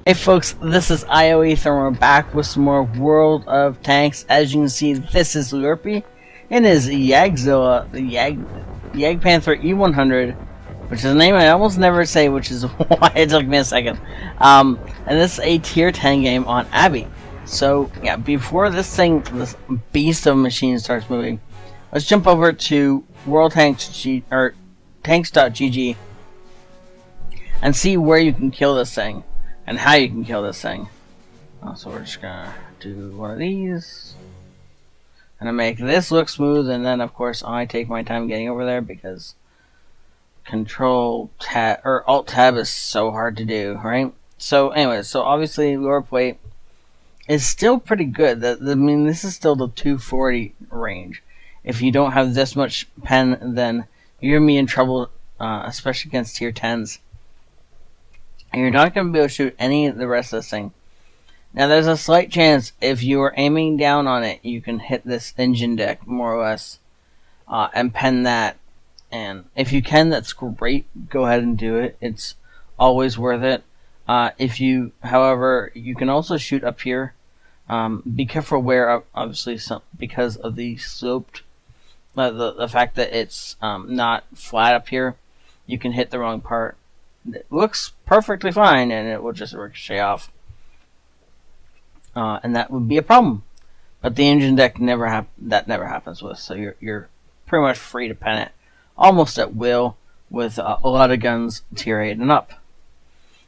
Hey folks, this is ioEther and we're back with some more World of Tanks. As you can see, this is Lurpy and his Yagzilla, the Jagpz E100, which is a name I almost never say, which is why it took me a second. And this is a tier 10 game on Abby. So yeah, before this beast of a machine starts moving, let's jump over to tanks.gg and see where you can kill this thing. And how you can kill this thing. So we're just gonna do one of these. And I make this look smooth, and then of course I take my time getting over there because Control Tab or Alt Tab is so hard to do, right? So anyway, so obviously lower plate is still pretty good. I mean, this is still the 240 range. If you don't have this much pen, then you're gonna be in trouble, especially against tier 10s. And you're not going to be able to shoot any of the rest of this thing. Now, there's a slight chance if you are aiming down on it, you can hit this engine deck, more or less, and pen that. And if you can, that's great. Go ahead and do it. It's always worth it. However, you can also shoot up here. Be careful where, obviously, because of the sloped, the fact that it's not flat up here, you can hit the wrong part. It looks perfectly fine, and it will just ricochet off, and that would be a problem. But the engine deck never happens with, so you're pretty much free to pen it almost at will with a lot of guns tier 8 and up.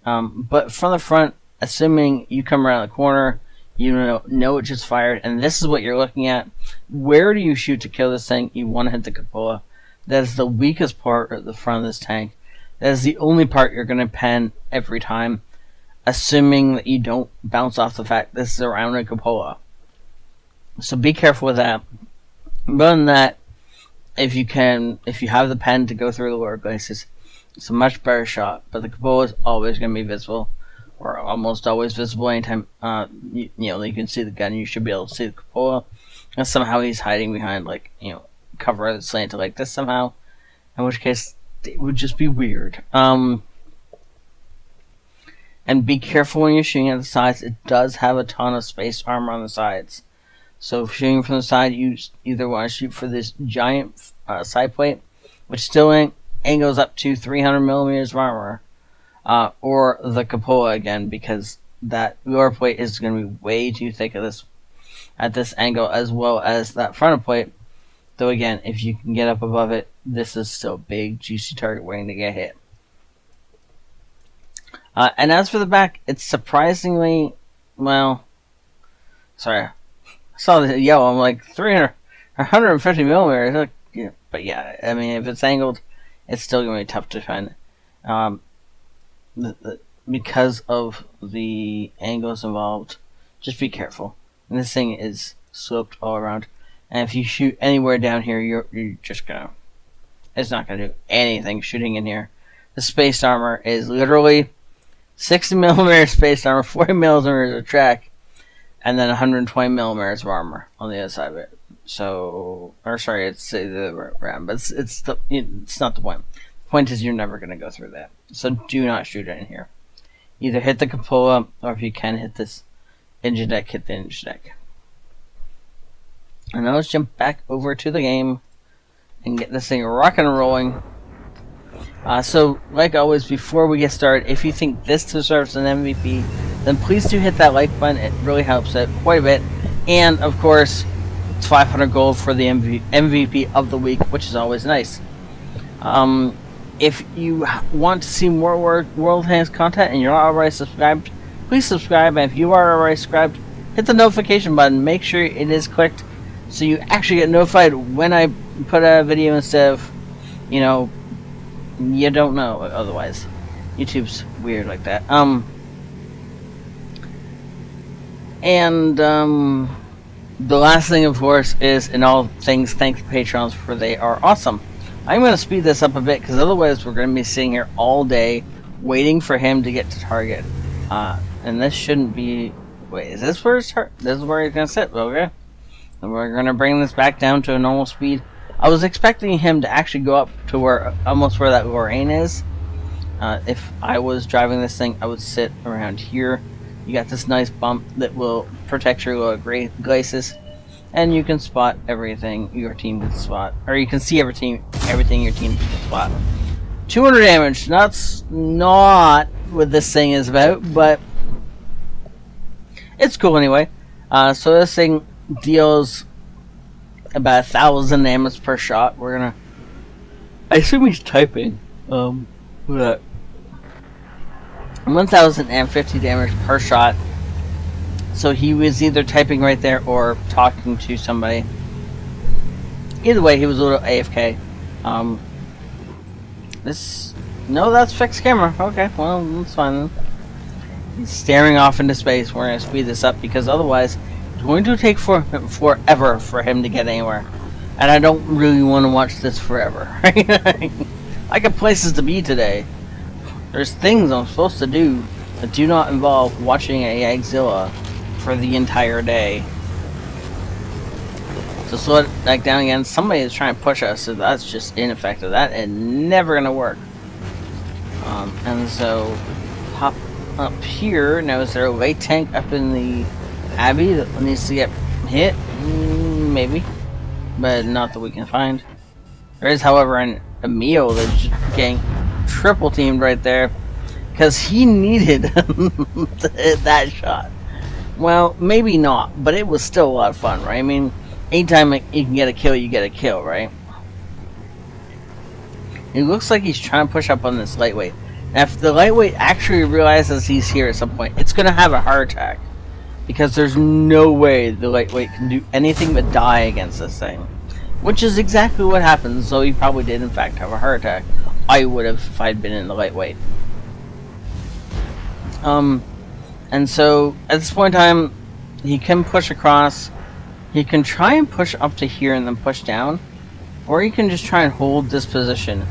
But from the front, assuming you come around the corner, you know it just fired, and this is what you're looking at. Where do you shoot to kill this thing? You want to hit the cupola. That is the weakest part of the front of this tank. That is the only part you're going to pen every time, assuming that you don't bounce off the fact this is around a cupola. So be careful with that. But other than that, if you have the pen to go through the lower glacis, it's a much better shot. But the cupola is always going to be visible, or almost always visible anytime you can see the gun. You should be able to see the cupola. And somehow he's hiding behind cover that's slanted like this somehow, in which case it would just be weird. And be careful when you're shooting at the sides. It does have a ton of space armor on the sides. So if shooting from the side, you either want to shoot for this giant side plate, which still angles up to 300 millimeters of armor, or the cupola again, because that lower plate is going to be way too thick at this angle, as well as that frontal plate. Though again, if you can get up above it, this is still a big, juicy target waiting to get hit. And as for the back, it's surprisingly, well, sorry, I saw the yellow, I'm like 150 millimeters, yeah, but yeah, I mean, if it's angled, it's still going to be tough to find. Because of the angles involved, just be careful. And this thing is sloped all around. And if you shoot anywhere down here, you're just gonna... It's not gonna do anything shooting in here. The spaced armor is literally 60 millimeters spaced armor, 40 millimeters of track, and then 120 millimeters of armor on the other side of it. So, or sorry, it's the RAM, but it's not the point. The point is you're never gonna go through that. So do not shoot it in here. Either hit the cupola, or if you can hit this engine deck, hit the engine deck. And now let's jump back over to the game and get this thing rocking and rolling. So, like always, before we get started, if you think this deserves an MVP, then please do hit that like button. It really helps it quite a bit. And, of course, it's 500 gold for the MVP of the week, which is always nice. If you want to see more World Tanks content and you're not already subscribed, please subscribe. And if you are already subscribed, hit the notification button. Make sure it is clicked, so you actually get notified when I put a video instead of, you don't know otherwise. YouTube's weird like that. The last thing, of course, is in all things, thank the Patrons, for they are awesome. I'm going to speed this up a bit, because otherwise we're going to be sitting here all day waiting for him to get to target. And this shouldn't be... Wait, is this where it's this is where he's going to sit? Okay. And we're going to bring this back down to a normal speed. I was expecting him to actually go up to almost where that Lorraine is, If I was driving this thing, I would sit around here. You got this nice bump that will protect your lower glacis, and you can spot everything your team can spot, or you can see everything your team can spot. 200 damage. That's not what this thing is about, but it's cool anyway. So this thing deals about 1,000 damage per shot. We're gonna. I assume he's typing. That 1,050 damage per shot. So he was either typing right there or talking to somebody. Either way, he was a little AFK. No, that's fixed camera. Okay, well, that's fine then. He's staring off into space. We're going to speed this up because otherwise it's going to take forever for him to get anywhere. And I don't really want to watch this forever. I got places to be today. There's things I'm supposed to do that do not involve watching a Yagzilla for the entire day. So slow it back down again. Somebody is trying to push us, so that's just ineffective. That is never going to work. And so hop up here. Now, is there a light tank up in the Abbey that needs to get hit? Maybe, but not that we can find. There is, however, an Emil that's just getting triple teamed right there because he needed to hit that shot. Well, maybe not, but it was still a lot of fun, right? I mean, anytime you can get a kill, you get a kill, right? It looks like he's trying to push up on this lightweight. Now, if the lightweight actually realizes he's here at some point, it's going to have a heart attack. Because there's no way the lightweight can do anything but die against this thing. Which is exactly what happened, so he probably did in fact have a heart attack. I would have if I'd been in the lightweight. And so, at this point in time, he can push across. He can try and push up to here and then push down. Or he can just try and hold this position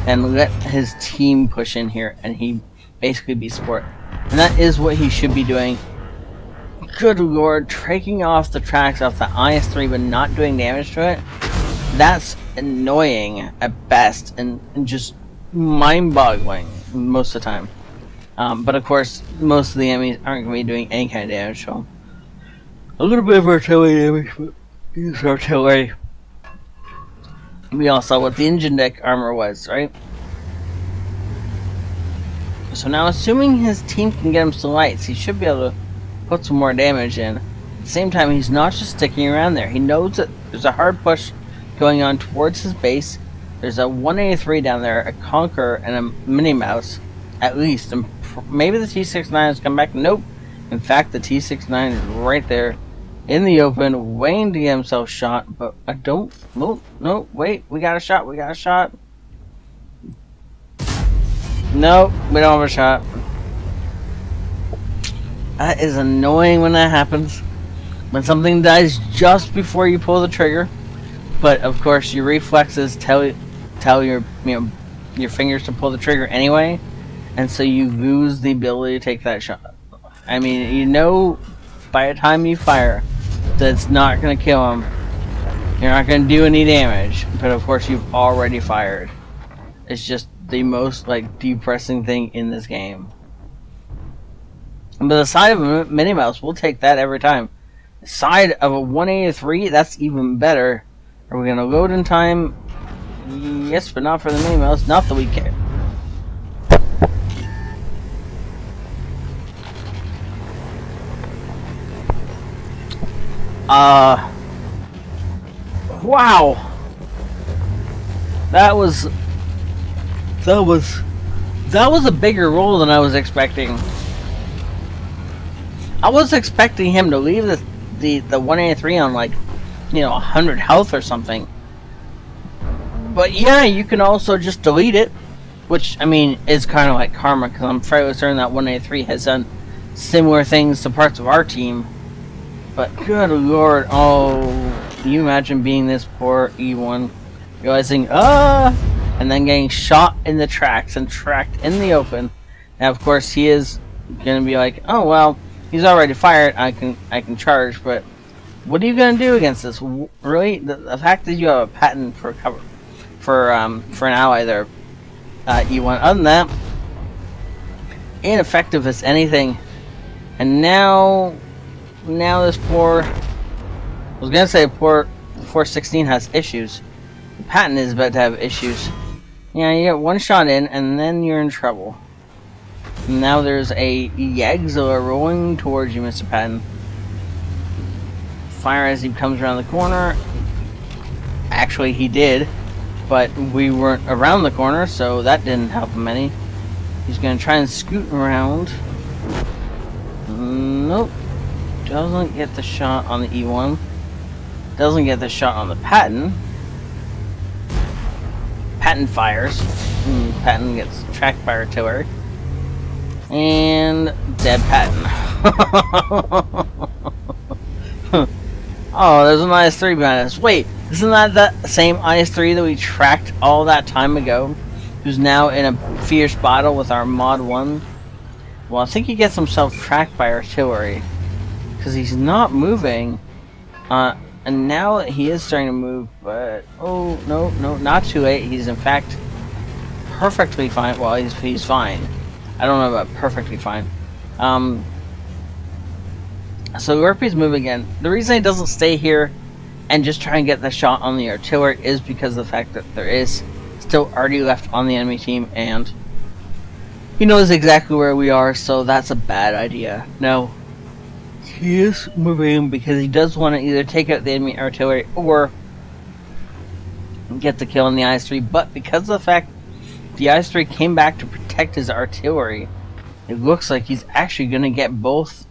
and let his team push in here and he basically be support. And that is what he should be doing. Good lord, taking off the tracks off the IS-3 but not doing damage to it, that's annoying at best and just mind-boggling most of the time. But of course, most of the enemies aren't going to be doing any kind of damage to them. A little bit of artillery damage, but use artillery. We all saw what the engine deck armor was, right? So now, assuming his team can get him to lights, he should be able to put some more damage in. At the same time, he's not just sticking around there. He knows that there's a hard push going on towards his base. There's a 183 down there, a Conqueror, and a Mini Mouse, at least. And maybe the T-69 has come back. Nope. In fact, the T-69 is right there in the open, waiting to get himself shot. But I don't... No, wait. We got a shot. We got a shot. Nope, we don't have a shot. That is annoying when that happens. When something dies just before you pull the trigger. But of course your reflexes tell your fingers to pull the trigger anyway. And so you lose the ability to take that shot. I mean, you know by the time you fire that it's not gonna kill him. You're not gonna do any damage. But of course you've already fired. It's just the most depressing thing in this game. But the side of a Mini Mouse, we'll take that every time. The side of a 183, that's even better. Are we gonna load in time? Yes, but not for the Mini Mouse. Not that we care. Wow. That was a bigger roll than I was expecting. I was expecting him to leave the 183 on 100 health or something. But yeah, you can also just delete it, which I mean is kind of like karma because I'm fairly certain that 183 has done similar things to parts of our team. But good lord, oh, can you imagine being this poor E1, realizing and then getting shot in the tracks and tracked in the open. Now, of course, he is gonna be like, oh well, he's already fired. I can charge, but what are you gonna do against this? Really, the fact that you have a patent for cover for an ally there, E1. Other than that, ineffective as anything. And now this poor, I was gonna say poor 416 has issues. The Patton is about to have issues. Yeah, you get one shot in, and then you're in trouble. Now there's a Yagzilla rolling towards you, Mr. Patton. Fire as he comes around the corner. Actually, he did, but we weren't around the corner, so that didn't help him any. He's gonna try and scoot around. Nope. Doesn't get the shot on the E1. Doesn't get the shot on the Patton. Patton fires. Patton gets tracked by artillery. And dead Patton. Oh, there's an IS-3 behind us. Wait, isn't that the same IS-3 that we tracked all that time ago? Who's now in a fierce battle with our Mod 1? Well, I think he gets himself tracked by artillery. Because he's not moving. And now he is starting to move, but... Oh, no, not too late. He's in fact perfectly fine. Well, he's fine. I don't know about perfectly fine. So Urpy's moving again. The reason he doesn't stay here and just try and get the shot on the artillery is because of the fact that there is still arty left on the enemy team, and he knows exactly where we are, so that's a bad idea. No. He is moving because he does want to either take out the enemy artillery or get the kill on the IS-3, but because of the fact the IS-3 came back to protect his artillery, it looks like he's actually going to get both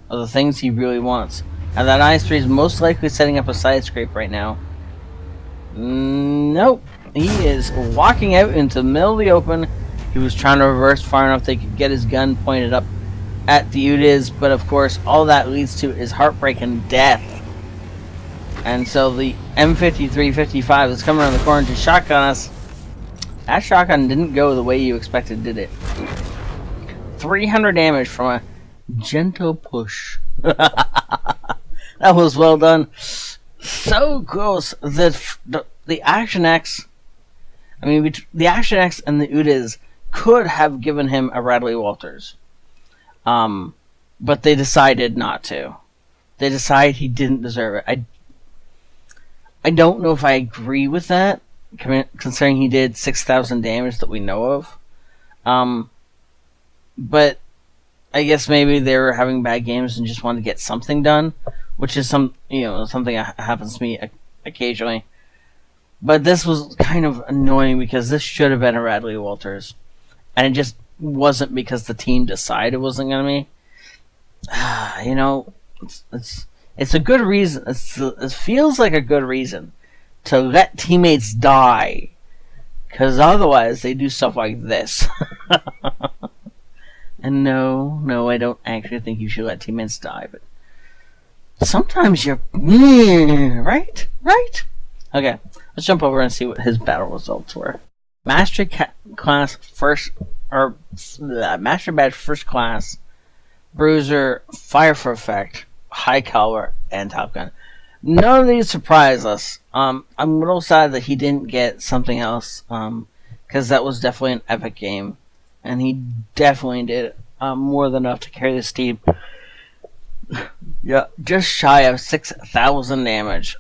of the things he really wants. And that IS-3 is most likely setting up a side scrape right now. Nope. He is walking out into the middle of the open. He was trying to reverse far enough they could get his gun pointed up at the UDIS, but of course all that leads to is heartbreak and death. And so the M53-55 is coming around the corner to shotgun us. That shotgun didn't go the way you expected, did it? 300 damage from a gentle push. That was well done. So close that the Action X, the Action X and the UDIS could have given him a Radley Walters. But they decided not to. They decided he didn't deserve it. I don't know if I agree with that, considering he did 6,000 damage that we know of. But I guess maybe they were having bad games and just wanted to get something done, which is something that happens to me occasionally. But this was kind of annoying because this should have been a Radley Walters, and it just wasn't because the team decided it wasn't going to be. It's a good reason. It feels like a good reason to let teammates die, because otherwise they do stuff like this. And no, I don't actually think you should let teammates die, but sometimes you're right. Okay, let's jump over and see what his battle results were. Master Badge First Class, Bruiser, Fire for Effect, High Caliber, and Top Gun. None of these surprise us. I'm a little sad that he didn't get something else, because that was definitely an epic game, and he definitely did more than enough to carry this team. Yeah, just shy of 6,000 damage.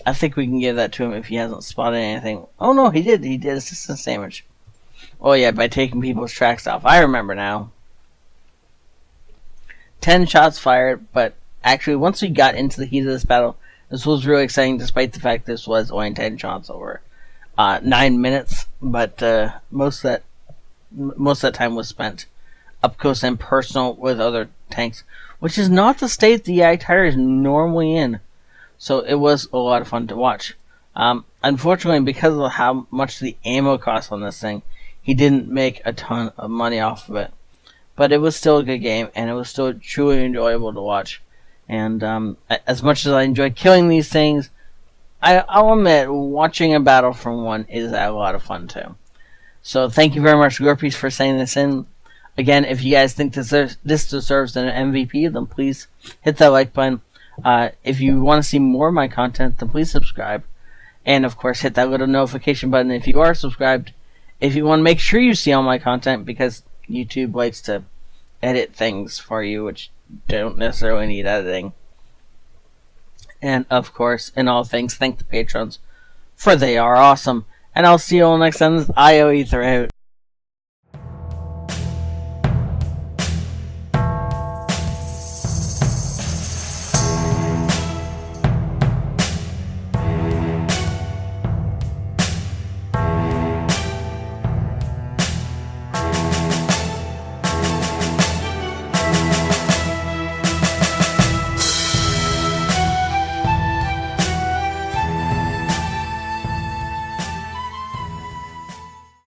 I think we can give that to him if he hasn't spotted anything. Oh no, he did. He did assistance damage. Oh yeah, by taking people's tracks off. I remember now. 10 shots fired, but actually once we got into the heat of this battle, this was really exciting despite the fact this was only 10 shots over 9 minutes. But most of that time was spent up close and personal with other tanks, which is not the state the ioEther is normally in. So it was a lot of fun to watch. Unfortunately, because of how much the ammo costs on this thing, he didn't make a ton of money off of it. But it was still a good game, and it was still truly enjoyable to watch. And as much as I enjoy killing these things, I'll admit, watching a battle from one is a lot of fun too. So thank you very much, Jagpz, for sending this in. Again, if you guys think this deserves an MVP, then please hit that like button. If you want to see more of my content, then please subscribe. And of course, hit that little notification button if you are subscribed. If you want to make sure you see all my content, because YouTube likes to edit things for you which don't necessarily need editing. And of course, in all things, thank the patrons, for they are awesome. And I'll see you all next time. This is ioEther out.